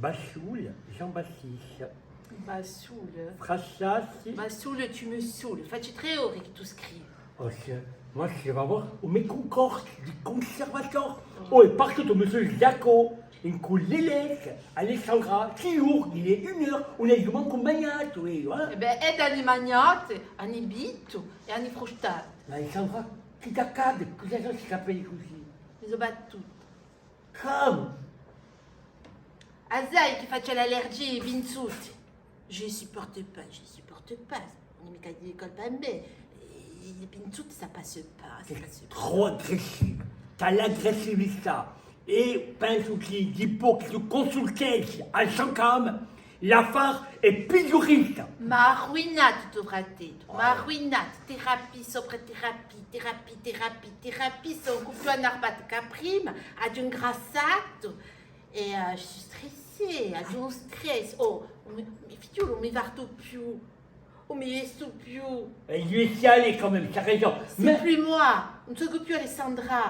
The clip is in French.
Bassoul, Jean-Baptiste. Bassoul. Frachassi. Bassoul, tu me saoules. Facci 3 ore che tu scrivi. Oh, moi, je vais voir au mes concords du conservatoire. Oh, et partout au monsieur Jaco, in cui l'élève, Alessandra, qui ouvre, il est 1 heure, on a du monde comme magnate, oui, voilà. Eh ben, è anni magnate, anni bitto e anni frustate. Ma Alessandra, qui t'accade, que ça si s'appelle così? Mi ho battuto. Come? Asai che faccia l'allergie e vinzuti. Je supporte pas, je supporte pas. On est mica di colpa a me. Les pinzouti, ça passe pas, ça passe pas. Trop agressif. T'as l'agressività. E penso che dopo che tu consultessi al Sancam, l'affare è peggiorista. Ma arruinato dovrateto, ma arruinato. Terapie sopra terapie, terapie, sono un più annarbato che prima, ad un grassato. E je suis stressée, ad un stress. Oh, mi figliolo, mi varto più. Oh, mi vesto più. E gli è quand même, t'as raison. C'est plus moi, non sono più Alessandra.